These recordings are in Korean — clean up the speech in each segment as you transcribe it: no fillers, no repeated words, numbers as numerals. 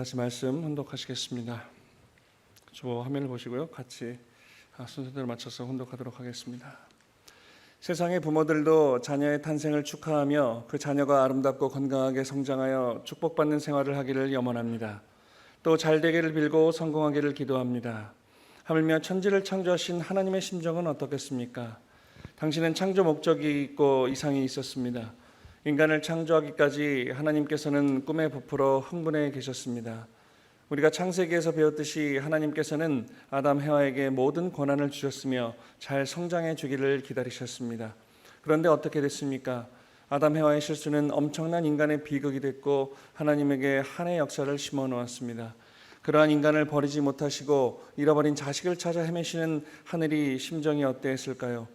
같이 말씀 혼독하시겠습니다. 저 화면을 보시고요. 같이 순서대로 맞춰서 혼독하도록 하겠습니다. 세상의 부모들도 자녀의 탄생을 축하하며 그 자녀가 아름답고 건강하게 성장하여 축복받는 생활을 하기를 염원합니다. 또 잘되기를 빌고 성공하기를 기도합니다. 하물며 천지를 창조하신 하나님의 심정은 어떻겠습니까? 당신은 창조 목적이 있고 이상이 있었습니다. 인간을 창조하기까지 하나님께서는 꿈에 부풀어 흥분해 계셨습니다. 우리가 창세기에서 배웠듯이 하나님께서는 아담 해와에게 모든 권한을 주셨으며 잘 성장해 주기를 기다리셨습니다. 그런데 어떻게 됐습니까? 아담 해와의 실수는 엄청난 인간의 비극이 됐고 하나님에게 한의 역사를 심어 놓았습니다. 그러한 인간을 버리지 못하시고 잃어버린 자식을 찾아 헤매시는 하늘이 심정이 어땠을까요?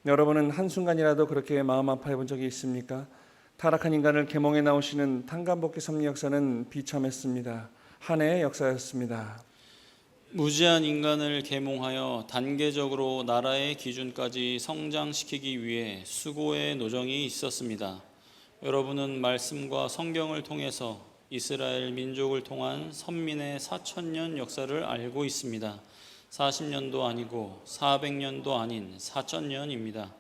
여러분은 한순간이라도 그렇게 마음 아파해 본 적이 있습니까? 타락한 인간을 계몽해 나오시는 탄감복귀 섭리 역사는 비참했습니다. 한해의 역사였습니다. 무지한 인간을 계몽하여 단계적으로 나라의 기준까지 성장시키기 위해 수고의 노정이 있었습니다. 여러분은 말씀과 성경을 통해서 이스라엘 민족을 통한 선민의 4,000년 역사를 알고 있습니다. 40년도 아니고 400년도 아닌 4,000년입니다.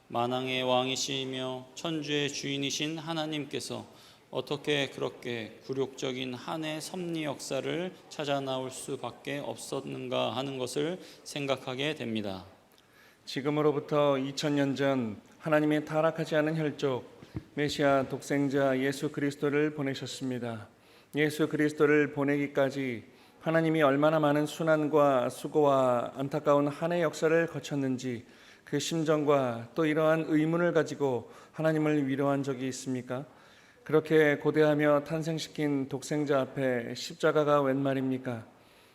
만왕의 왕이시며 천주의 주인이신 하나님께서 어떻게 그렇게 굴욕적인 한해 섭리 역사를 찾아 나올 수밖에 없었는가 하는 것을 생각하게 됩니다. 지금으로부터 2000년 전 하나님의 타락하지 않은 혈족 메시아 독생자 예수 그리스도를 보내셨습니다. 예수 그리스도를 보내기까지 하나님이 얼마나 많은 순환과 수고와 안타까운 한해 역사를 거쳤는지 그 심정과 또 이러한 의문을 가지고 하나님을 위로한 적이 있습니까? 그렇게 고대하며 탄생시킨 독생자 앞에 십자가가 웬 말입니까?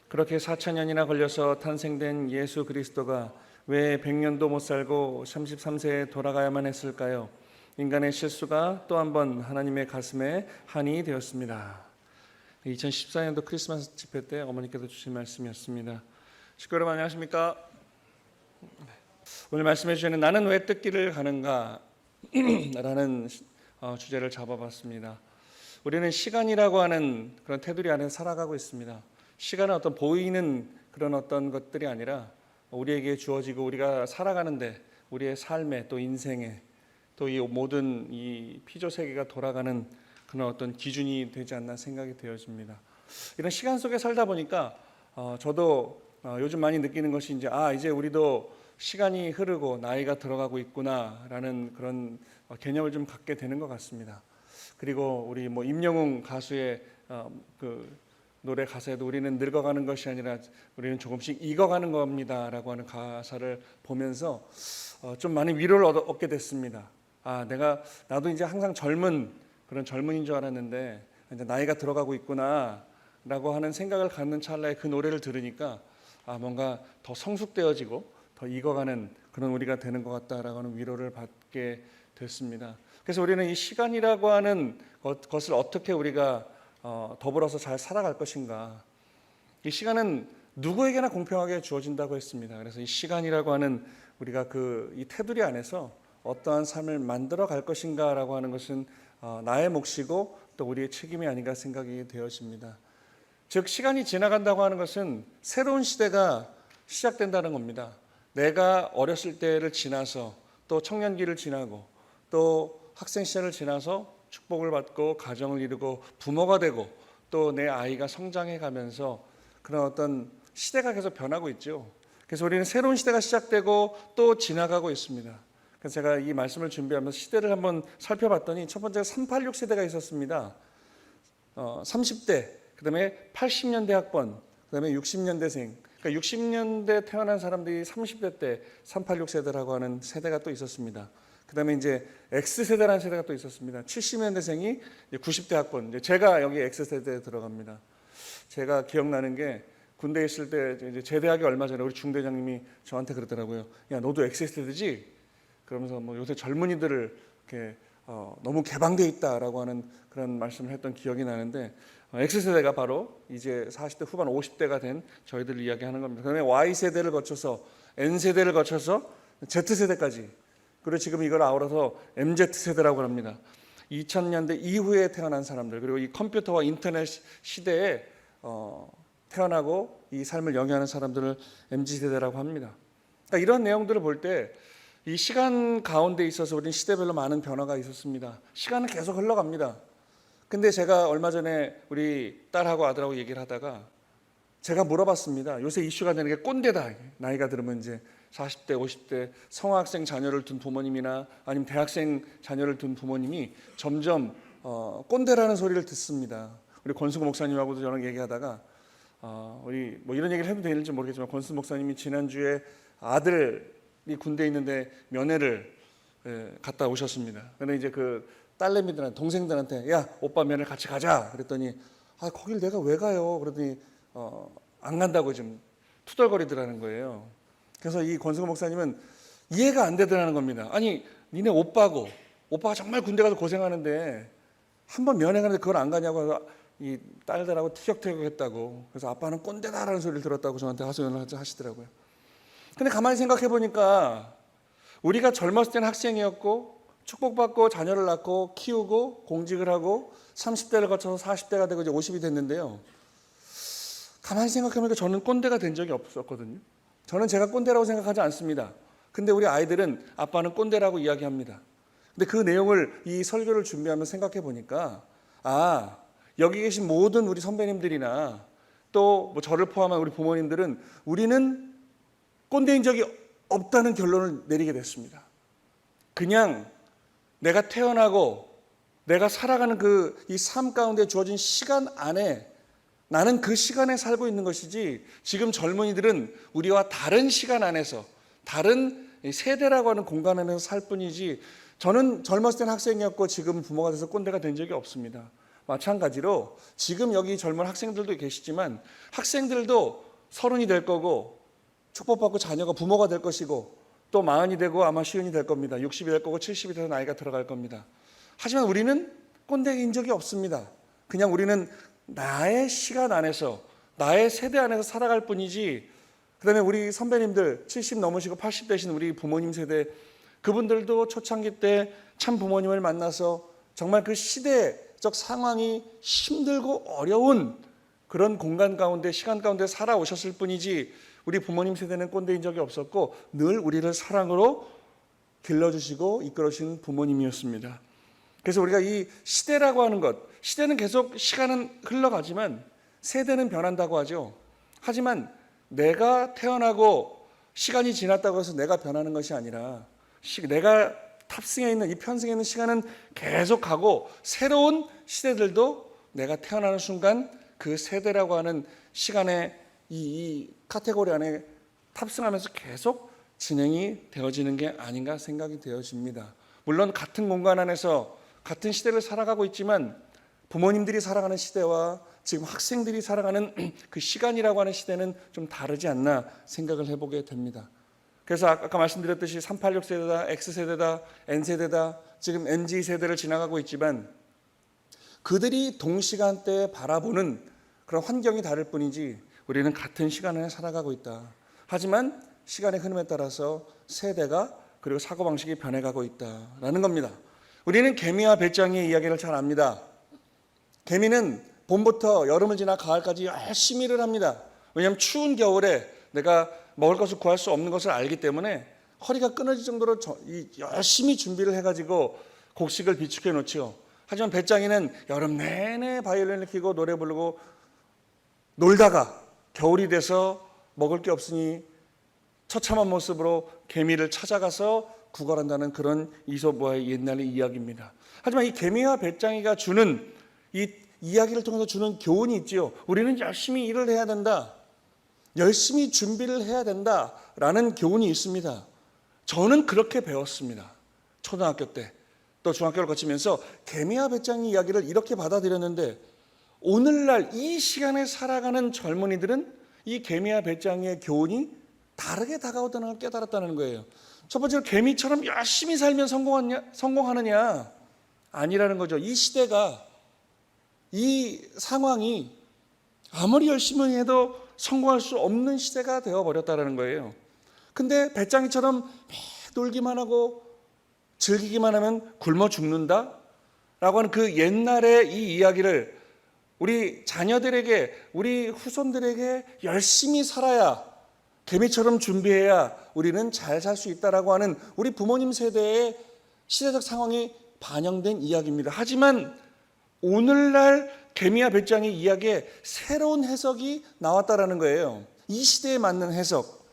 그렇게 4,000년이나 걸려서 탄생된 예수 그리스도가 왜 100년도 못 살고 33세에 돌아가야만 했을까요? 인간의 실수가 또 한 번 하나님의 가슴에 한이 되었습니다. 2014년도 크리스마스 집회 때 어머니께서 주신 말씀이었습니다. 식구 여러분 안녕하십니까? 오늘 말씀해 주시는 나는 왜 뜻길을 가는가? 라는 주제를 잡아봤습니다. 우리는 시간이라고 하는 그런 테두리 안에 살아가고 있습니다. 시간은 어떤 보이는 그런 어떤 것들이 아니라 우리에게 주어지고 우리가 살아가는데 우리의 삶에 또 인생에 또 이 모든 이 피조 세계가 돌아가는 그런 어떤 기준이 되지 않나 생각이 되어집니다. 이런 시간 속에 살다 보니까 저도 요즘 많이 느끼는 것이 이제 우리도 시간이 흐르고 나이가 들어가고 있구나라는 그런 개념을 좀 갖게 되는 것 같습니다. 그리고 우리 임영웅 가수의 그 노래 가사에도 우리는 늙어가는 것이 아니라 우리는 조금씩 익어가는 겁니다라고 하는 가사를 보면서 좀 많은 위로를 얻게 됐습니다. 나도 이제 항상 그런 젊은인 줄 알았는데 이제 나이가 들어가고 있구나라고 하는 생각을 갖는 찰나에 그 노래를 들으니까 뭔가 더 성숙되어지고 더 익어가는 그런 우리가 되는 것 같다라고 하는 위로를 받게 됐습니다. 그래서 우리는 이 시간이라고 하는 것을 어떻게 우리가 더불어서 잘 살아갈 것인가. 이 시간은 누구에게나 공평하게 주어진다고 했습니다. 그래서 이 시간이라고 하는 우리가 이 테두리 안에서 어떠한 삶을 만들어 갈 것인가라고 하는 것은 나의 몫이고 또 우리의 책임이 아닌가 생각이 되어집니다. 즉 시간이 지나간다고 하는 것은 새로운 시대가 시작된다는 겁니다. 내가 어렸을 때를 지나서 또 청년기를 지나고 또 학생 시절을 지나서 축복을 받고 가정을 이루고 부모가 되고 또 내 아이가 성장해 가면서 그런 어떤 시대가 계속 변하고 있죠. 그래서 우리는 새로운 시대가 시작되고 또 지나가고 있습니다. 그래서 제가 이 말씀을 준비하면서 시대를 한번 살펴봤더니 첫 번째가 386 세대가 있었습니다. 30대, 그다음에 80년대 학번, 그다음에 60년대생. 그러니까 60년대 태어난 사람들이 30대 때 386 세대라고 하는 세대가 또 있었습니다. 그다음에 이제 X세대라는 세대가 또 있었습니다. 70년대생이 90대 학번. 제가 여기 X세대에 들어갑니다. 제가 기억나는 게 군대에 있을 때 이제 제대하기 얼마 전에 우리 중대장님이 저한테 그러더라고요. 야, 너도 X세대지? 그러면서 요새 젊은이들을 이렇게 너무 개방돼 있다라고 하는 그런 말씀을 했던 기억이 나는데 X세대가 바로 이제 40대 후반 50대가 된 저희들을 이야기하는 겁니다. 그다음에 Y세대를 거쳐서 N세대를 거쳐서 Z세대까지, 그리고 지금 이걸 아우러서 MZ세대라고 합니다. 2000년대 이후에 태어난 사람들, 그리고 이 컴퓨터와 인터넷 시대에 태어나고 이 삶을 영위하는 사람들을 MZ세대라고 합니다. 그러니까 이런 내용들을 볼 때 이 시간 가운데 있어서 우리는 시대별로 많은 변화가 있었습니다. 시간은 계속 흘러갑니다. 근데 제가 얼마 전에 우리 딸하고 아들하고 얘기를 하다가 제가 물어봤습니다. 요새 이슈가 되는 게 꼰대다. 나이가 들으면 이제 40대, 50대 성학생 자녀를 둔 부모님이나 아니면 대학생 자녀를 둔 부모님이 점점 꼰대라는 소리를 듣습니다. 우리 권수구 목사님하고도 저랑 얘기하다가 우리 뭐 이런 얘기를 해도 되는지 모르겠지만 권수 목사님이 지난주에 아들이 군대에 있는데 면회를 갔다 오셨습니다. 근데 이제 그 딸내미들한테 동생들한테 야 오빠 면회 같이 가자 그랬더니 거길 내가 왜 가요? 그랬더니 안 간다고 좀 투덜거리더라는 거예요. 그래서 이 권수구 목사님은 이해가 안 되더라는 겁니다. 아니 니네 오빠가 정말 군대 가서 고생하는데 한번 면회 가는데 그걸 안 가냐고 해서 이 딸들하고 티격태격했다고. 그래서 아빠는 꼰대다라는 소리를 들었다고 저한테 하소연을 하시더라고요. 근데 가만히 생각해 보니까 우리가 젊었을 때는 학생이었고 축복받고 자녀를 낳고 키우고 공직을 하고 30대를 거쳐서 40대가 되고 이제 50이 됐는데요. 가만히 생각해보니까 저는 꼰대가 된 적이 없었거든요. 저는 제가 꼰대라고 생각하지 않습니다. 근데 우리 아이들은 아빠는 꼰대라고 이야기합니다. 근데 그 내용을 이 설교를 준비하면서 생각해 보니까 여기 계신 모든 우리 선배님들이나 또 뭐 저를 포함한 우리 부모님들은 우리는 꼰대인 적이 없다는 결론을 내리게 됐습니다. 그냥 내가 태어나고 내가 살아가는 그 이 삶 가운데 주어진 시간 안에 나는 그 시간에 살고 있는 것이지 지금 젊은이들은 우리와 다른 시간 안에서 다른 세대라고 하는 공간 안에서 살 뿐이지 저는 젊었을 때는 학생이었고 지금 부모가 돼서 꼰대가 된 적이 없습니다. 마찬가지로 지금 여기 젊은 학생들도 계시지만 학생들도 30이 될 거고 축복받고 자녀가 부모가 될 것이고 또 40이 되고 아마 50이 될 겁니다. 60이 될 거고 70이 돼서 나이가 들어갈 겁니다. 하지만 우리는 꼰대인 적이 없습니다. 그냥 우리는 나의 시간 안에서 나의 세대 안에서 살아갈 뿐이지 그다음에 우리 선배님들 70 넘으시고 80 되신 우리 부모님 세대 그분들도 초창기 때 참 부모님을 만나서 정말 그 시대적 상황이 힘들고 어려운 그런 공간 가운데 시간 가운데 살아오셨을 뿐이지 우리 부모님 세대는 꼰대인 적이 없었고 늘 우리를 사랑으로 길러주시고 이끌어주신 부모님이었습니다. 그래서 우리가 이 시대라고 하는 것 시대는 계속 시간은 흘러가지만 세대는 변한다고 하죠. 하지만 내가 태어나고 시간이 지났다고 해서 내가 변하는 것이 아니라 내가 탑승해 있는 이 편승해 있는 시간은 계속 가고 새로운 시대들도 내가 태어나는 순간 그 세대라고 하는 시간의 이 카테고리 안에 탑승하면서 계속 진행이 되어지는 게 아닌가 생각이 되어집니다. 물론 같은 공간 안에서 같은 시대를 살아가고 있지만 부모님들이 살아가는 시대와 지금 학생들이 살아가는 그 시간이라고 하는 시대는 좀 다르지 않나 생각을 해보게 됩니다. 그래서 아까 말씀드렸듯이 386세대다, X세대다, N세대다, 지금 MZ세대를 지나가고 있지만 그들이 동시간대에 바라보는 그런 환경이 다를 뿐이지 우리는 같은 시간 안에 살아가고 있다. 하지만 시간의 흐름에 따라서 세대가 그리고 사고방식이 변해가고 있다라는 겁니다. 우리는 개미와 배짱이의 이야기를 잘 압니다. 개미는 봄부터 여름을 지나 가을까지 열심히 일을 합니다. 왜냐하면 추운 겨울에 내가 먹을 것을 구할 수 없는 것을 알기 때문에 허리가 끊어질 정도로 열심히 준비를 해가지고 곡식을 비축해 놓죠. 하지만 배짱이는 여름 내내 바이올린을 켜고 노래 부르고 놀다가 겨울이 돼서 먹을 게 없으니 처참한 모습으로 개미를 찾아가서 구걸한다는 그런 이솝과의 옛날의 이야기입니다. 하지만 이 개미와 배짱이가 주는 이 이야기를 통해서 주는 교훈이 있지요. 우리는 열심히 일을 해야 된다. 열심히 준비를 해야 된다라는 교훈이 있습니다. 저는 그렇게 배웠습니다. 초등학교 때 또 중학교를 거치면서 개미와 배짱이 이야기를 이렇게 받아들였는데 오늘날 이 시간에 살아가는 젊은이들은 이 개미와 배짱이의 교훈이 다르게 다가오다는 걸 깨달았다는 거예요. 첫 번째로 개미처럼 열심히 살면 성공하느냐? 아니라는 거죠. 이 시대가 이 상황이 아무리 열심히 해도 성공할 수 없는 시대가 되어버렸다는 거예요. 근데 배짱이처럼 놀기만 하고 즐기기만 하면 굶어 죽는다? 라고 하는 그 옛날의 이 이야기를 우리 자녀들에게, 우리 후손들에게 열심히 살아야, 개미처럼 준비해야 우리는 잘 살 수 있다라고 하는 우리 부모님 세대의 시대적 상황이 반영된 이야기입니다. 하지만 오늘날 개미와 배짱의 이야기에 새로운 해석이 나왔다라는 거예요. 이 시대에 맞는 해석.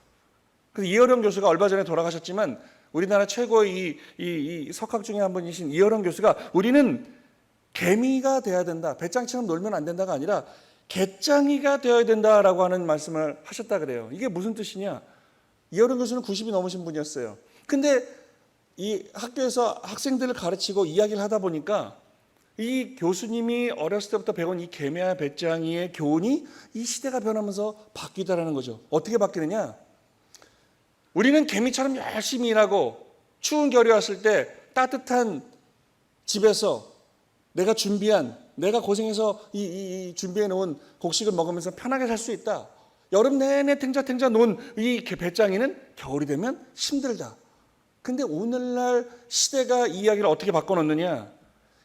그래서 이어령 교수가 얼마 전에 돌아가셨지만 우리나라 최고의 이 석학 중에 한 분이신 이어령 교수가 우리는 개미가 돼야 된다, 배짱이처럼 놀면 안 된다가 아니라 개짱이가 되어야 된다라고 하는 말씀을 하셨다 그래요. 이게 무슨 뜻이냐? 이어령 교수는 90이 넘으신 분이었어요. 근데 이 학교에서 학생들을 가르치고 이야기를 하다 보니까 이 교수님이 어렸을 때부터 배운 이 개미와 배짱이의 교훈이 이 시대가 변하면서 바뀌다라는 거죠. 어떻게 바뀌느냐? 우리는 개미처럼 열심히 일하고 추운 겨울이 왔을 때 따뜻한 집에서 내가 준비한, 내가 고생해서 이 준비해 놓은 곡식을 먹으면서 편하게 살 수 있다. 여름 내내 탱자탱자 논 이 배짱이는 겨울이 되면 힘들다. 근데 오늘날 시대가 이 이야기를 어떻게 바꿔놓느냐?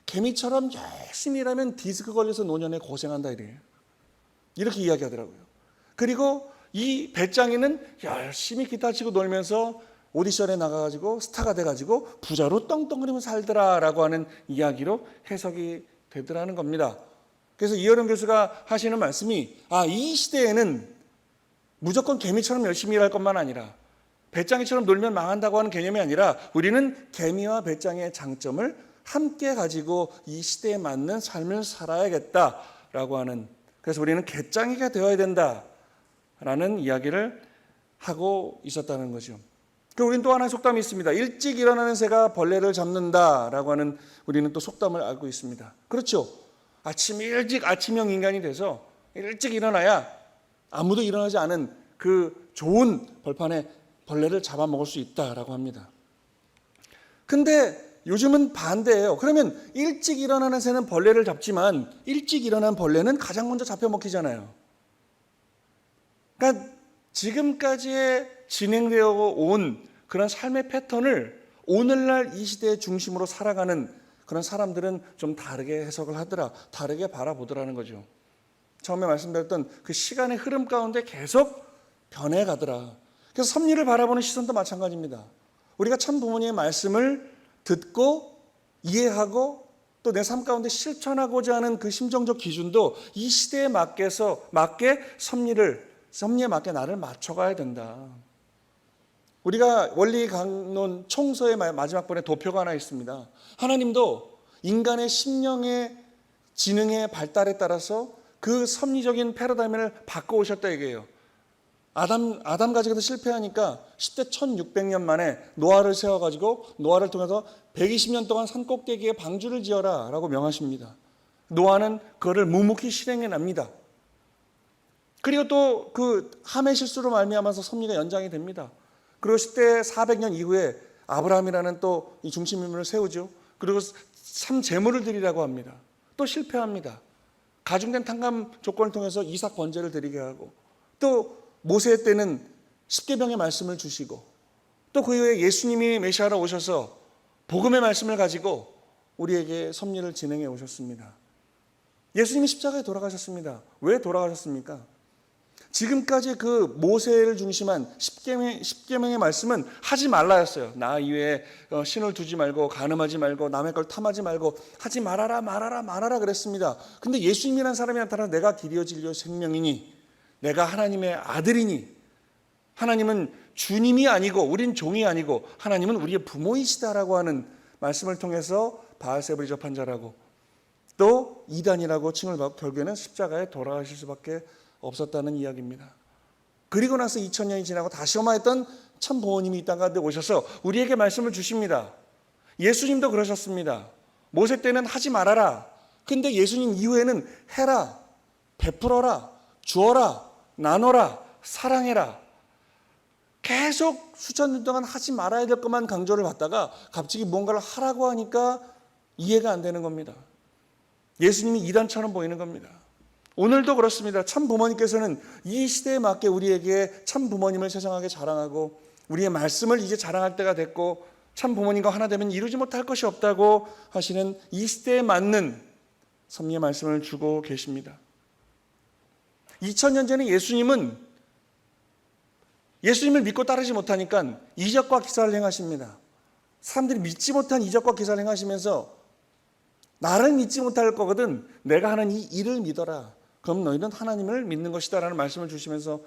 개미처럼 열심히 일하면 디스크 걸려서 노년에 고생한다 이래요. 이렇게 이야기하더라고요. 그리고 이 배짱이는 열심히 기타 치고 놀면서 오디션에 나가가지고 스타가 돼가지고 부자로 떵떵거리면서 살더라라고 하는 이야기로 해석이 되더라는 겁니다. 그래서 이어령 교수가 하시는 말씀이 이 시대에는 무조건 개미처럼 열심히 일할 것만 아니라 배짱이처럼 놀면 망한다고 하는 개념이 아니라 우리는 개미와 배짱이의 장점을 함께 가지고 이 시대에 맞는 삶을 살아야겠다라고 하는, 그래서 우리는 개짱이가 되어야 된다라는 이야기를 하고 있었다는 거죠. 그 우리는 또 하나의 속담이 있습니다. 일찍 일어나는 새가 벌레를 잡는다라고 하는 우리는 또 속담을 알고 있습니다. 그렇죠. 아침 일찍 아침형 인간이 돼서 일찍 일어나야 아무도 일어나지 않은 그 좋은 벌판에 벌레를 잡아먹을 수 있다라고 합니다. 근데 요즘은 반대예요. 그러면 일찍 일어나는 새는 벌레를 잡지만 일찍 일어난 벌레는 가장 먼저 잡혀 먹히잖아요. 그러니까 지금까지의 진행되어 온 그런 삶의 패턴을 오늘날 이 시대의 중심으로 살아가는 그런 사람들은 좀 다르게 해석을 하더라, 다르게 바라보더라는 거죠. 처음에 말씀드렸던 그 시간의 흐름 가운데 계속 변해가더라. 그래서 섭리를 바라보는 시선도 마찬가지입니다. 우리가 참 부모님의 말씀을 듣고 이해하고 또 내 삶 가운데 실천하고자 하는 그 심정적 기준도 이 시대에 맞게 섭리에 맞게 나를 맞춰가야 된다. 우리가 원리 강론 총서의 마지막 번에 도표가 하나 있습니다. 하나님도 인간의 심령의 지능의 발달에 따라서 그 섭리적인 패러다임을 바꿔오셨다 얘기해요. 아담 가지고도 실패하니까 10대 1600년 만에 노아를 세워가지고 노아를 통해서 120년 동안 산 꼭대기에 방주를 지어라 라고 명하십니다. 노아는 그거를 묵묵히 실행해 납니다. 그리고 또 그 함의 실수로 말미암아서 섭리가 연장이 됩니다. 그리고 10대 400년 이후에 아브라함이라는 또 이 중심인물을 세우죠. 그리고 3제물을 드리라고 합니다. 또 실패합니다. 가중된 탕감 조건을 통해서 이삭 번제를 드리게 하고, 또 모세 때는 십계명의 말씀을 주시고, 또 그 이후에 예수님이 메시아로 오셔서 복음의 말씀을 가지고 우리에게 섭리를 진행해 오셨습니다. 예수님이 십자가에 돌아가셨습니다. 왜 돌아가셨습니까? 지금까지 그 모세를 중심한 십계명의 말씀은 하지 말라였어요. 나 이외에 신을 두지 말고 간음하지 말고 남의 걸 탐하지 말고 하지 말아라 그랬습니다. 근데 예수님이라는 사람이 나타나 내가 길이요 진리요 생명이니 내가 하나님의 아들이니, 하나님은 주님이 아니고 우린 종이 아니고 하나님은 우리의 부모이시다라고 하는 말씀을 통해서 바알세불이 접한 자라고 또 이단이라고 칭을 받고 결국에는 십자가에 돌아가실 수밖에 없었다는 이야기입니다. 그리고 나서 2000년이 지나고 다시 오마했던 참 부모님이 이 땅 가운데 오셔서 우리에게 말씀을 주십니다. 예수님도 그러셨습니다. 모세 때는 하지 말아라. 근데 예수님 이후에는 해라, 베풀어라, 주어라, 나눠라, 사랑해라. 계속 수천 년 동안 하지 말아야 될 것만 강조를 받다가 갑자기 뭔가를 하라고 하니까 이해가 안 되는 겁니다. 예수님이 이단처럼 보이는 겁니다. 오늘도 그렇습니다. 참 부모님께서는 이 시대에 맞게 우리에게 참 부모님을 세상하게 자랑하고 우리의 말씀을 이제 자랑할 때가 됐고 참 부모님과 하나 되면 이루지 못할 것이 없다고 하시는 이 시대에 맞는 섭리의 말씀을 주고 계십니다. 2000년 전에 예수님을 믿고 따르지 못하니까 이적과 기사를 행하십니다. 사람들이 믿지 못한 이적과 기사를 행하시면서 나를 믿지 못할 거거든 내가 하는 이 일을 믿어라. 그럼 너희는 하나님을 믿는 것이다 라는 말씀을 주시면서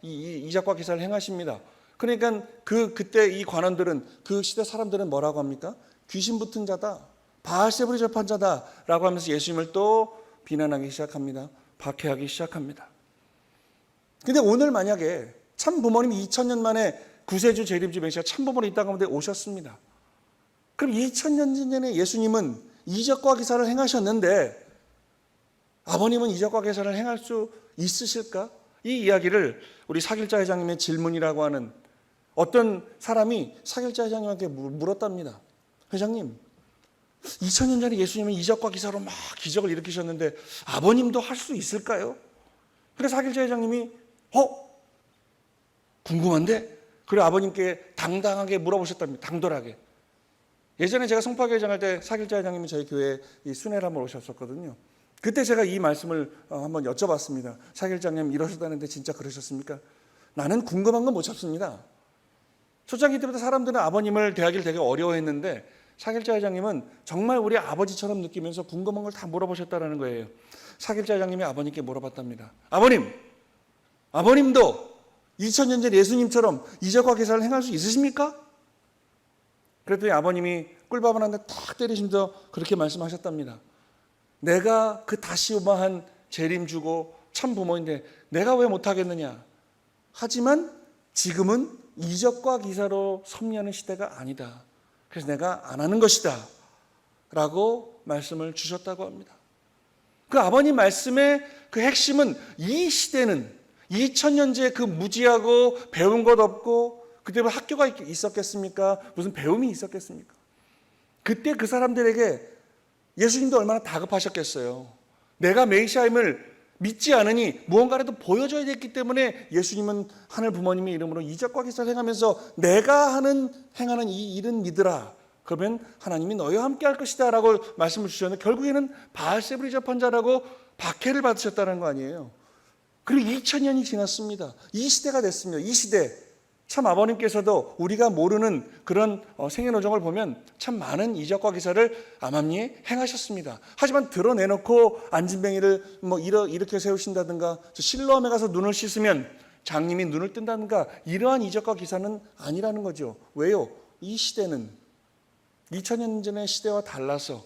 이적과 기사를 행하십니다. 그러니까 그때 이 관원들은, 그 시대 사람들은 뭐라고 합니까? 귀신 붙은 자다, 바알세불이 접한 자다 라고 하면서 예수님을 또 비난하기 시작합니다. 박해하기 시작합니다. 근데 오늘 만약에 참 부모님이 2000년 만에 구세주 재림주 메시아 참 부모님 이 땅 가운데 오셨습니다. 그럼 2000년 전에 예수님은 이적과 기사를 행하셨는데 아버님은 이적과 기사를 행할 수 있으실까? 이 이야기를 우리 사길자 회장님의 질문이라고 하는 어떤 사람이 사길자 회장님한테 물었답니다. 회장님, 2000년 전에 예수님은 이적과 기사로 막 기적을 일으키셨는데 아버님도 할 수 있을까요? 그래서 사길자 회장님이 궁금한데? 그리고 아버님께 당당하게 물어보셨답니다. 당돌하게. 예전에 제가 송파교회 회장할 때 사길자 회장님이 저희 교회에 이 순회를 한번 오셨었거든요. 그때 제가 이 말씀을 한번 여쭤봤습니다. 사길자님 이러셨다는데 진짜 그러셨습니까? 나는 궁금한 건 못 참습니다. 초창기 때부터 사람들은 아버님을 대하기를 되게 어려워했는데 사길자 회장님은 정말 우리 아버지처럼 느끼면서 궁금한 걸 다 물어보셨다는 거예요. 사길자 회장님이 아버님께 물어봤답니다. 아버님도 2000년 전 예수님처럼 이적과 기사를 행할 수 있으십니까? 그랬더니 아버님이 꿀밤을 한 대 탁 때리시면서 그렇게 말씀하셨답니다. 내가 그 다시오마한 재림주고 참 부모인데 내가 왜 못하겠느냐. 하지만 지금은 이적과 기사로 섭리하는 시대가 아니다. 그래서 내가 안 하는 것이다 라고 말씀을 주셨다고 합니다. 그 아버님 말씀의 그 핵심은 이 시대는 2000년째 그 무지하고 배운 것 없고 그때 뭐 학교가 있었겠습니까? 무슨 배움이 있었겠습니까? 그때 그 사람들에게 예수님도 얼마나 다급하셨겠어요. 내가 메시아임을 믿지 않으니 무언가라도 보여줘야 됐기 때문에 예수님은 하늘 부모님의 이름으로 이적과 기사를 행하면서 내가 행하는 이 일은 믿으라. 그러면 하나님이 너희와 함께 할 것이다 라고 말씀을 주셨는데 결국에는 바알세불이 접한 자라고 박해를 받으셨다는 거 아니에요. 그리고 2000년이 지났습니다. 이 시대가 됐습니다. 이 시대 참 아버님께서도 우리가 모르는 그런 생애노정을 보면 참 많은 이적과 기사를 암암리에 행하셨습니다. 하지만 드러내놓고 안진뱅이를 이렇게 세우신다든가 실로암에 가서 눈을 씻으면 장님이 눈을 뜬다든가 이러한 이적과 기사는 아니라는 거죠. 왜요? 이 시대는 2000년 전의 시대와 달라서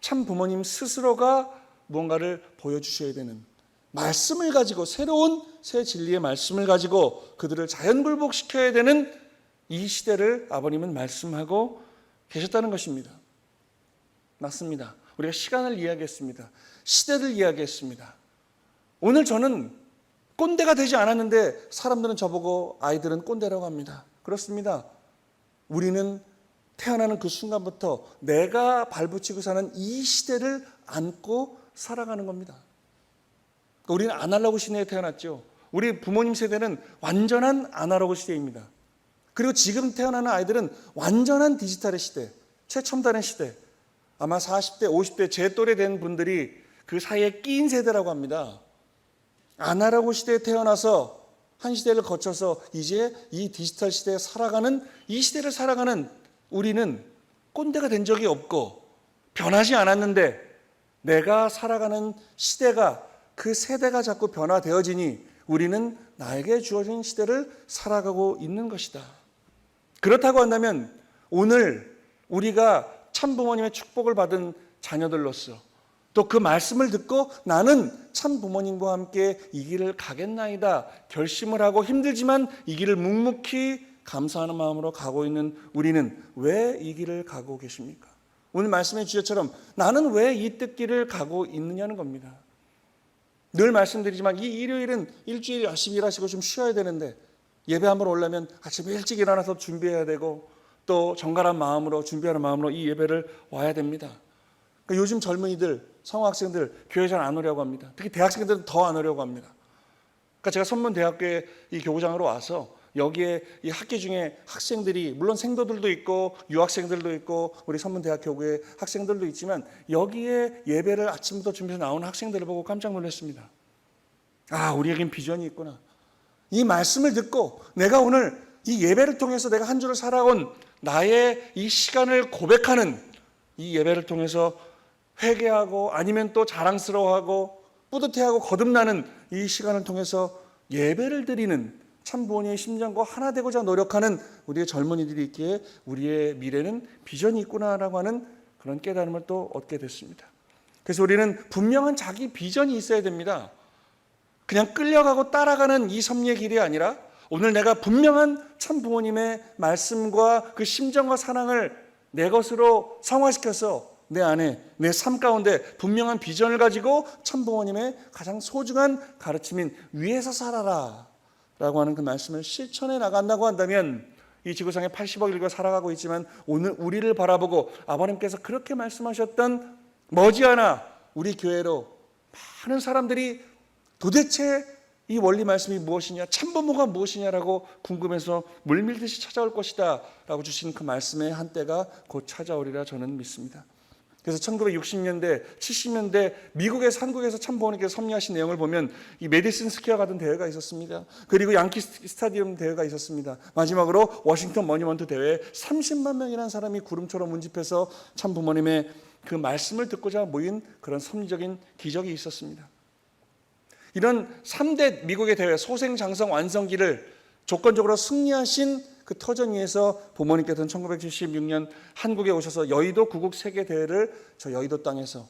참 부모님 스스로가 무언가를 보여주셔야 되는 말씀을 가지고 새로운 새 진리의 말씀을 가지고 그들을 자연굴복시켜야 되는 이 시대를 아버님은 말씀하고 계셨다는 것입니다. 맞습니다. 우리가 시간을 이야기했습니다. 시대를 이야기했습니다. 오늘 저는 꼰대가 되지 않았는데 사람들은 저보고 아이들은 꼰대라고 합니다. 그렇습니다. 우리는 태어나는 그 순간부터 내가 발붙이고 사는 이 시대를 안고 살아가는 겁니다. 우리는 아날로그 시대에 태어났죠. 우리 부모님 세대는 완전한 아날로그 시대입니다. 그리고 지금 태어나는 아이들은 완전한 디지털의 시대, 최첨단의 시대. 아마 40대, 50대 제 또래 된 분들이 그 사이에 끼인 세대라고 합니다. 아날로그 시대에 태어나서 한 시대를 거쳐서 이제 이 디지털 시대에 살아가는 이 시대를 살아가는 우리는 꼰대가 된 적이 없고 변하지 않았는데 내가 살아가는 시대가 그 세대가 자꾸 변화되어지니 우리는 나에게 주어진 시대를 살아가고 있는 것이다. 그렇다고 한다면 오늘 우리가 참 부모님의 축복을 받은 자녀들로서 또 그 말씀을 듣고 나는 참 부모님과 함께 이 길을 가겠나이다 결심을 하고 힘들지만 이 길을 묵묵히 감사하는 마음으로 가고 있는 우리는 왜 이 길을 가고 계십니까? 오늘 말씀의 주제처럼 나는 왜 이 뜻길을 가고 있느냐는 겁니다. 늘 말씀드리지만 이 일요일은 일주일 열심히 일하시고 좀 쉬어야 되는데 예배 한번 오려면 아침에 일찍 일어나서 준비해야 되고 또 정갈한 마음으로 준비하는 마음으로 이 예배를 와야 됩니다. 그러니까 요즘 젊은이들, 성학생들 교회 잘 안 오려고 합니다. 특히 대학생들은 더 안 오려고 합니다. 그러니까 제가 선문대학교에 이 교구장으로 와서 여기에 이 학기 중에 학생들이 물론 생도들도 있고 유학생들도 있고 우리 선문대학교구의 학생들도 있지만 여기에 예배를 아침부터 준비해서 나오는 학생들을 보고 깜짝 놀랐습니다. 아, 우리에겐 비전이 있구나. 이 말씀을 듣고 내가 오늘 이 예배를 통해서 내가 한 주를 살아온 나의 이 시간을 고백하는 이 예배를 통해서 회개하고 아니면 또 자랑스러워하고 뿌듯해하고 거듭나는 이 시간을 통해서 예배를 드리는 참 부모님의 심정과 하나 되고자 노력하는 우리의 젊은이들이 있기에 우리의 미래는 비전이 있구나라고 하는 그런 깨달음을 또 얻게 됐습니다. 그래서 우리는 분명한 자기 비전이 있어야 됩니다. 그냥 끌려가고 따라가는 이 섭리의 길이 아니라 오늘 내가 분명한 참 부모님의 말씀과 그 심정과 사랑을 내 것으로 성화시켜서 내 안에 내 삶 가운데 분명한 비전을 가지고 참 부모님의 가장 소중한 가르침인 위에서 살아라 라고 하는 그 말씀을 실천해 나간다고 한다면 이 지구상에 80억 인구가 살아가고 있지만 오늘 우리를 바라보고 아버님께서 그렇게 말씀하셨던 머지않아 우리 교회로 많은 사람들이 도대체 이 원리 말씀이 무엇이냐, 참부모가 무엇이냐라고 궁금해서 물밀듯이 찾아올 것이다 라고 주신 그 말씀의 한때가 곧 찾아오리라 저는 믿습니다. 그래서 1960년대, 70년대 미국의 한국에서 참부모님께서 섭리하신 내용을 보면 이 메디슨 스퀘어 가든 대회가 있었습니다. 그리고 양키 스타디움 대회가 있었습니다. 마지막으로 워싱턴 머니먼트 대회에 30만 명이라는 사람이 구름처럼 운집해서 참부모님의 그 말씀을 듣고자 모인 그런 섭리적인 기적이 있었습니다. 이런 3대 미국의 대회 소생장성 완성기를 조건적으로 승리하신 그 터전 위에서 부모님께서는 1976년 한국에 오셔서 여의도 구국 세계대회를 저 여의도 땅에서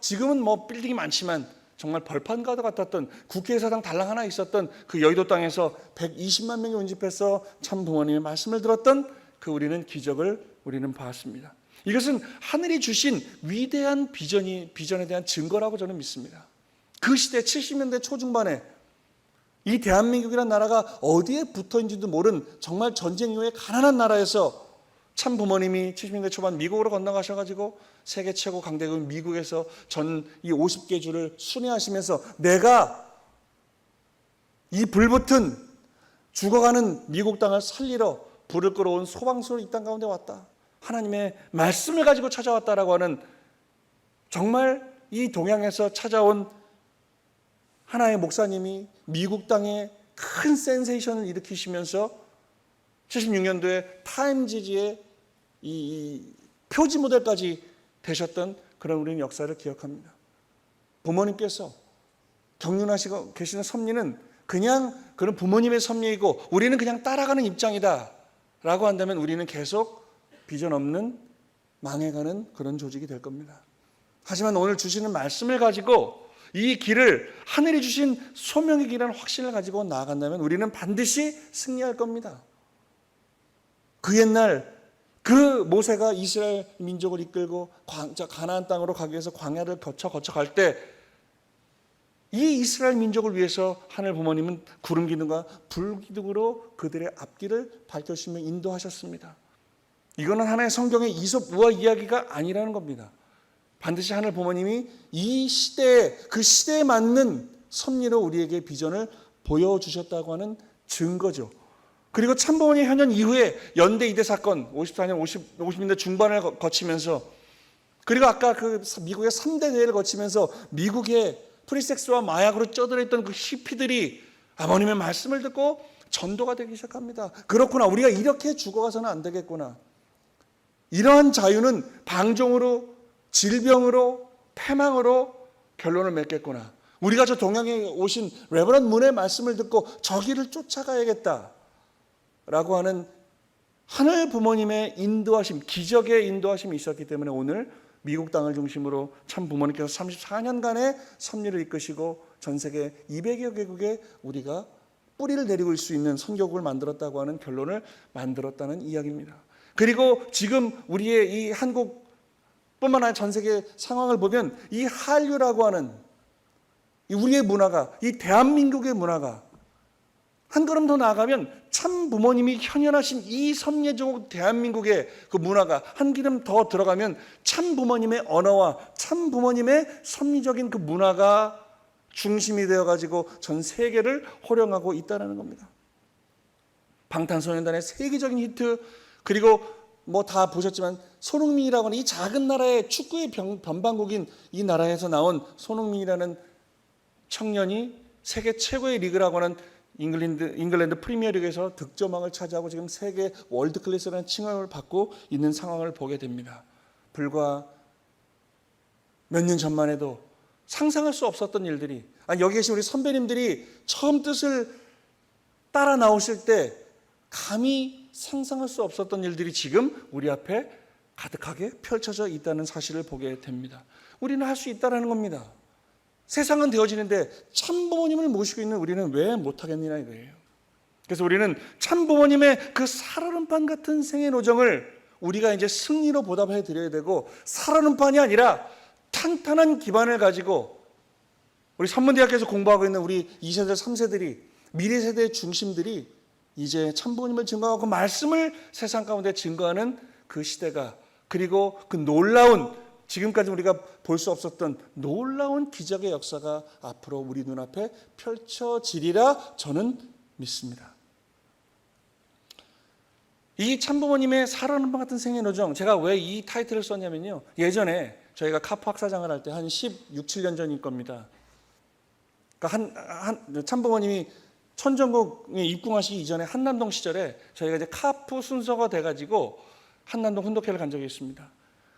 지금은 뭐 빌딩이 많지만 정말 벌판과도 같았던 국회의사당 달랑 하나 있었던 그 여의도 땅에서 120만 명이 운집해서 참 부모님의 말씀을 들었던 그 우리는 기적을 우리는 봤습니다. 이것은 하늘이 주신 위대한 비전에 대한 증거라고 저는 믿습니다. 그 시대 70년대 초중반에 이 대한민국이라는 나라가 어디에 붙어있는지도 모른 정말 전쟁 이후에 가난한 나라에서 참 부모님이 70년대 초반 미국으로 건너가셔가지고 세계 최고 강대국 미국에서 전 이 50개 주를 순회하시면서 내가 이 불붙은 죽어가는 미국 땅을 살리러 불을 끌어온 소방수로 이 땅 가운데 왔다. 하나님의 말씀을 가지고 찾아왔다라고 하는 정말 이 동양에서 찾아온 하나의 목사님이 미국 땅에 큰 센세이션을 일으키시면서 76년도에 타임지지의 이 표지 모델까지 되셨던 그런 우리는 역사를 기억합니다. 부모님께서 경륜하시고 계시는 섭리는 그냥 그런 부모님의 섭리이고 우리는 그냥 따라가는 입장이다 라고 한다면 우리는 계속 비전 없는 망해가는 그런 조직이 될 겁니다. 하지만 오늘 주시는 말씀을 가지고 이 길을 하늘이 주신 소명의 길이라는 확신을 가지고 나아간다면 우리는 반드시 승리할 겁니다. 그 옛날 그 모세가 이스라엘 민족을 이끌고 가나안 땅으로 가기 위해서 광야를 거쳐갈 때 이 이스라엘 민족을 위해서 하늘 부모님은 구름 기둥과 불 기둥으로 그들의 앞길을 밝혀주시며 인도하셨습니다. 이거는 하나의 성경의 이솝 우화 이야기가 아니라는 겁니다. 반드시 하늘 부모님이 이 시대에 그 시대에 맞는 섭리로 우리에게 비전을 보여주셨다고 하는 증거죠. 그리고 참부모님 현현 이후에 연대 이대 사건 54년 50년대 중반을 거치면서 그리고 아까 그 미국의 3대 대회를 거치면서 미국의 프리섹스와 마약으로 쪄들어있던 그 히피들이 아버님의 말씀을 듣고 전도가 되기 시작합니다. 그렇구나, 우리가 이렇게 죽어가서는 안 되겠구나. 이러한 자유는 방종으로 질병으로 패망으로 결론을 맺겠구나. 우리가 저 동양에 오신 레버넌드 문의 말씀을 듣고 저 길을 쫓아가야겠다 라고 하는 하늘 부모님의 인도하심, 기적의 인도하심이 있었기 때문에 오늘 미국 땅을 중심으로 참 부모님께서 34년간의 섭리를 이끄시고 전 세계 200여 개국에 우리가 뿌리를 내리고 있을 수 있는 선교국을 만들었다고 하는 결론을 만들었다는 이야기입니다. 그리고 지금 우리의 이 한국 뿐만 아니라 전 세계 상황을 보면 이 한류라고 하는 우리의 문화가, 이 대한민국의 문화가 한 걸음 더 나아가면 참 부모님이 현현하신 이 섭리적 대한민국의 그 문화가 한 걸음 더 들어가면 참 부모님의 언어와 참 부모님의 섭리적인 그 문화가 중심이 되어가지고 전 세계를 호령하고 있다는 겁니다. 방탄소년단의 세계적인 히트, 그리고 뭐 다 보셨지만 손흥민이라고 하는 이 작은 나라의 축구의 변방국인 이 나라에서 나온 손흥민이라는 청년이 세계 최고의 리그라고 하는 잉글랜드 프리미어리그에서 득점왕을 차지하고 지금 세계 월드클래스라는 칭함을 받고 있는 상황을 보게 됩니다. 불과 몇 년 전만 해도 상상할 수 없었던 일들이, 여기 계신 우리 선배님들이 처음 뜻을 따라 나오실 때 감히 상상할 수 없었던 일들이 지금 우리 앞에 가득하게 펼쳐져 있다는 사실을 보게 됩니다. 우리는 할 수 있다는 겁니다. 세상은 되어지는데 참부모님을 모시고 있는 우리는 왜 못하겠느냐 이거예요. 그래서 우리는 참부모님의 그 살얼음판 같은 생의 노정을 우리가 이제 승리로 보답해 드려야 되고, 살얼음판이 아니라 탄탄한 기반을 가지고 우리 선문대학교에서 공부하고 있는 우리 2세대 3세들이, 미래 세대의 중심들이 이제 참부모님을 증거하고 그 말씀을 세상 가운데 증거하는 그 시대가, 그리고 그 놀라운, 지금까지 우리가 볼 수 없었던 놀라운 기적의 역사가 앞으로 우리 눈앞에 펼쳐지리라 저는 믿습니다. 이 참부모님의 살얼음판 같은 생의 노정, 제가 왜 이 타이틀을 썼냐면요, 예전에 저희가 카프 학사장을 할 때 한 16, 17년 전일 겁니다. 그러니까 참부모님이 천정국에 입궁하시기 이전에 한남동 시절에 저희가 이제 카프 순서가 돼가지고 한남동 훈독회를 간 적이 있습니다.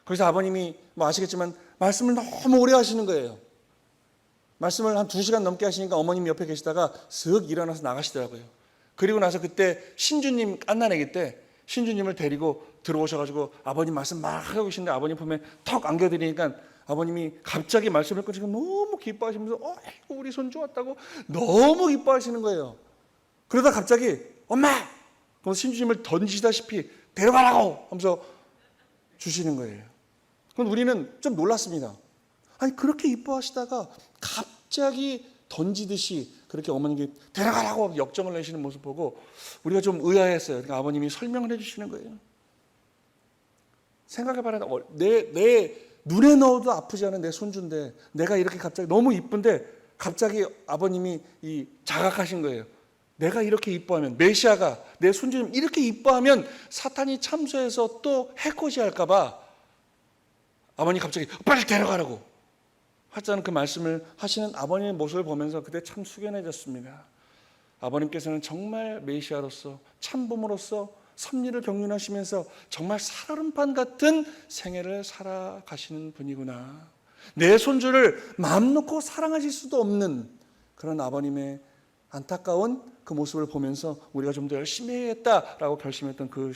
거기서 아버님이 뭐 아시겠지만 말씀을 너무 오래 하시는 거예요. 말씀을 한 2시간 넘게 하시니까 어머님이 옆에 계시다가 슥 일어나서 나가시더라고요. 그리고 나서 그때 신주님 깐나내기 때 신주님을 데리고 들어오셔가지고 아버님 말씀 막 하고 계시는데 아버님 보면 턱 안겨드리니까 아버님이 갑자기 말씀을 끊으시고 너무 기뻐하시면서 우리 손주 왔다고 너무 기뻐하시는 거예요. 그러다 갑자기 엄마! 그럼 신주님을 던지시다시피 데려가라고 하면서 주시는 거예요. 그럼 우리는 좀 놀랐습니다. 아니 그렇게 이뻐하시다가 갑자기 던지듯이 그렇게 어머님께 데려가라고 역정을 내시는 모습 보고 우리가 좀 의아했어요. 그러니까 아버님이 설명을 해주시는 거예요. 생각해봐라. 내 눈에 넣어도 아프지 않은 내 손주인데 내가 이렇게 갑자기 너무 이쁜데 갑자기 아버님이 자각하신 거예요. 내가 이렇게 이뻐하면, 메시아가 내 손주님 이렇게 이뻐하면 사탄이 참소해서 또 해코지할까 봐 아버님 갑자기 빨리 데려가라고 하자는 그 말씀을 하시는 아버님의 모습을 보면서 그때 참 숙연해졌습니다. 아버님께서는 정말 메시아로서, 참부모로서 섭리를 경륜하시면서 정말 살얼음판 같은 생애를 살아가시는 분이구나. 내 손주를 마음 놓고 사랑하실 수도 없는 그런 아버님의 안타까운 그 모습을 보면서 우리가 좀 더 열심히 해야겠다라고 결심했던 그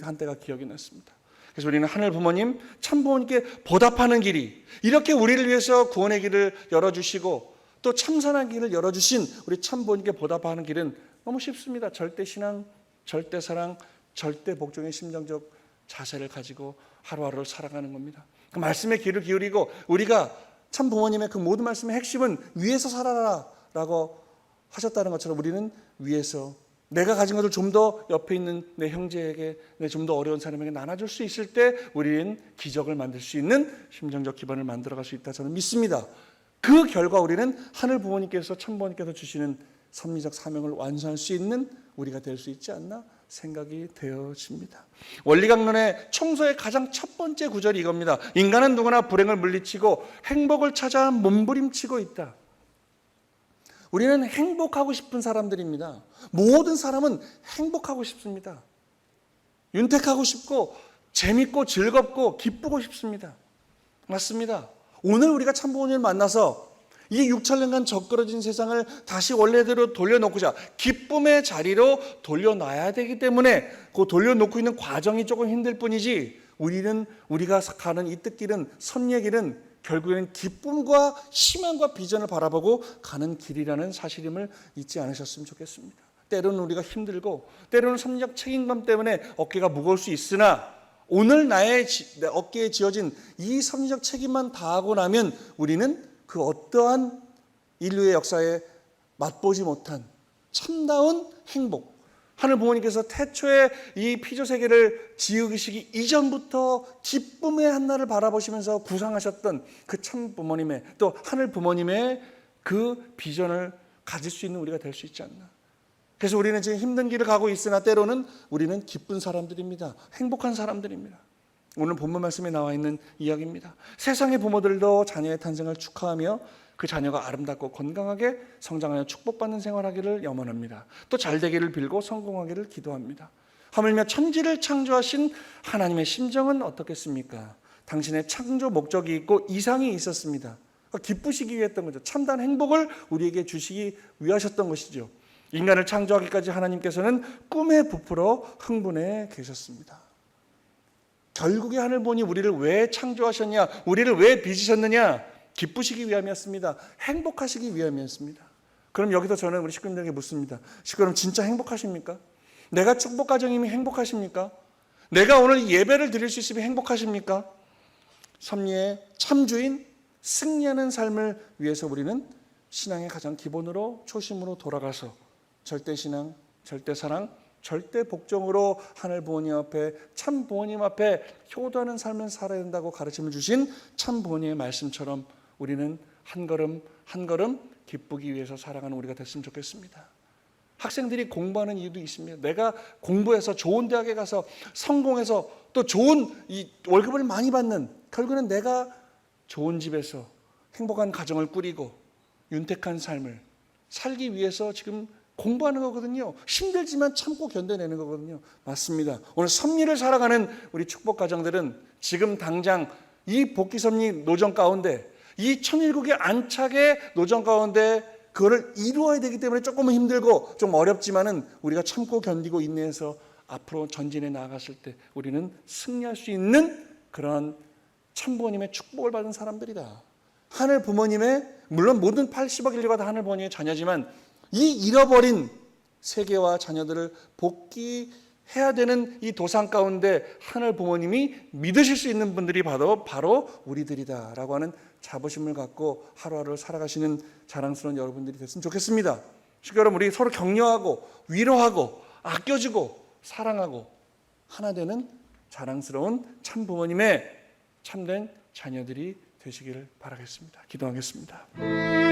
한때가 기억이 났습니다. 그래서 우리는 하늘 부모님, 참 부모님께 보답하는 길이, 이렇게 우리를 위해서 구원의 길을 열어주시고 또 참선한 길을 열어주신 우리 참 부모님께 보답하는 길은 너무 쉽습니다. 절대 신앙, 절대 사랑, 절대 복종의 심정적 자세를 가지고 하루하루를 살아가는 겁니다. 그 말씀에 귀를 기울이고 우리가 참 부모님의 그 모든 말씀의 핵심은 위에서 살아라 라고 하셨다는 것처럼 우리는 위에서 내가 가진 것을 좀 더 옆에 있는 내 형제에게, 내 좀 더 어려운 사람에게 나눠줄 수 있을 때 우리는 기적을 만들 수 있는 심정적 기반을 만들어갈 수 있다 저는 믿습니다. 그 결과 우리는 하늘 부모님께서, 참 부모님께서 주시는 섭리적 사명을 완수할 수 있는 우리가 될 수 있지 않나 생각이 되어집니다. 원리강론의 총서의 가장 첫 번째 구절이 이겁니다. 인간은 누구나 불행을 물리치고 행복을 찾아 몸부림치고 있다. 우리는 행복하고 싶은 사람들입니다. 모든 사람은 행복하고 싶습니다. 윤택하고 싶고 재밌고 즐겁고 기쁘고 싶습니다. 맞습니다. 오늘 우리가 참부모님을 만나서 이 6천년간 적그러진 세상을 다시 원래대로 돌려놓고자 기쁨의 자리로 돌려놔야 되기 때문에 그 돌려놓고 있는 과정이 조금 힘들 뿐이지 우리가 가는 이 뜻길은, 섭리의 길은 결국에는 기쁨과 희망과 비전을 바라보고 가는 길이라는 사실임을 잊지 않으셨으면 좋겠습니다. 때로는 우리가 힘들고 때로는 섭리적 책임감 때문에 어깨가 무거울 수 있으나 오늘 나의 어깨에 지어진 이 섭리적 책임만 다하고 나면 우리는 그 어떠한 인류의 역사에 맛보지 못한 참다운 행복, 하늘 부모님께서 태초에 이 피조세계를 지으시기 이전부터 기쁨의 한날을 바라보시면서 구상하셨던 그 참 부모님의, 또 하늘 부모님의 그 비전을 가질 수 있는 우리가 될 수 있지 않나. 그래서 우리는 지금 힘든 길을 가고 있으나 때로는 우리는 기쁜 사람들입니다. 행복한 사람들입니다. 오늘 본문 말씀에 나와 있는 이야기입니다. 세상의 부모들도 자녀의 탄생을 축하하며 그 자녀가 아름답고 건강하게 성장하여 축복받는 생활하기를 염원합니다. 또 잘되기를 빌고 성공하기를 기도합니다. 하물며 천지를 창조하신 하나님의 심정은 어떻겠습니까? 당신의 창조 목적이 있고 이상이 있었습니다. 기쁘시기 위했던 거죠. 참다한 행복을 우리에게 주시기 위하셨던 것이죠. 인간을 창조하기까지 하나님께서는 꿈에 부풀어 흥분해 계셨습니다. 결국에 하늘 보니 우리를 왜 창조하셨냐, 우리를 왜 빚으셨느냐, 기쁘시기 위함이었습니다. 행복하시기 위함이었습니다. 그럼 여기서 저는 우리 식구님들에게 묻습니다. 그럼 진짜 행복하십니까? 내가 축복 가정이면 행복하십니까? 내가 오늘 예배를 드릴 수 있으면 행복하십니까? 섭리의 참주인, 승리하는 삶을 위해서 우리는 신앙의 가장 기본으로 초심으로 돌아가서 절대신앙, 절대사랑, 절대복종으로 하늘 부모님 앞에, 참 부모님 앞에 효도하는 삶을 살아야 된다고 가르침을 주신 참 부모님의 말씀처럼 우리는 한 걸음 한 걸음 기쁘기 위해서 살아가는 우리가 됐으면 좋겠습니다. 학생들이 공부하는 이유도 있습니다. 내가 공부해서 좋은 대학에 가서 성공해서 또 좋은 이 월급을 많이 받는, 결국은 내가 좋은 집에서 행복한 가정을 꾸리고 윤택한 삶을 살기 위해서 지금 공부하는 거거든요. 힘들지만 참고 견뎌내는 거거든요. 맞습니다. 오늘 섭리를 살아가는 우리 축복 가정들은 지금 당장 이 복귀 섭리 노정 가운데, 이 천일국의 안착의 노정 가운데 그거를 이루어야 되기 때문에 조금은 힘들고 좀 어렵지만은 우리가 참고 견디고 인내해서 앞으로 전진해 나아갔을 때 우리는 승리할 수 있는 그런 참부모님의 축복을 받은 사람들이다. 하늘 부모님의, 물론 모든 80억 인류가 다 하늘 부모님의 자녀지만 이 잃어버린 세계와 자녀들을 복귀해야 되는 이 도상 가운데 하늘 부모님이 믿으실 수 있는 분들이 바로 우리들이다라고 하는 자부심을 갖고 하루하루를 살아가시는 자랑스러운 여러분들이 됐으면 좋겠습니다. 여러분, 우리 서로 격려하고 위로하고 아껴주고 사랑하고 하나 되는 자랑스러운 참 부모님의 참된 자녀들이 되시기를 바라겠습니다. 기도하겠습니다.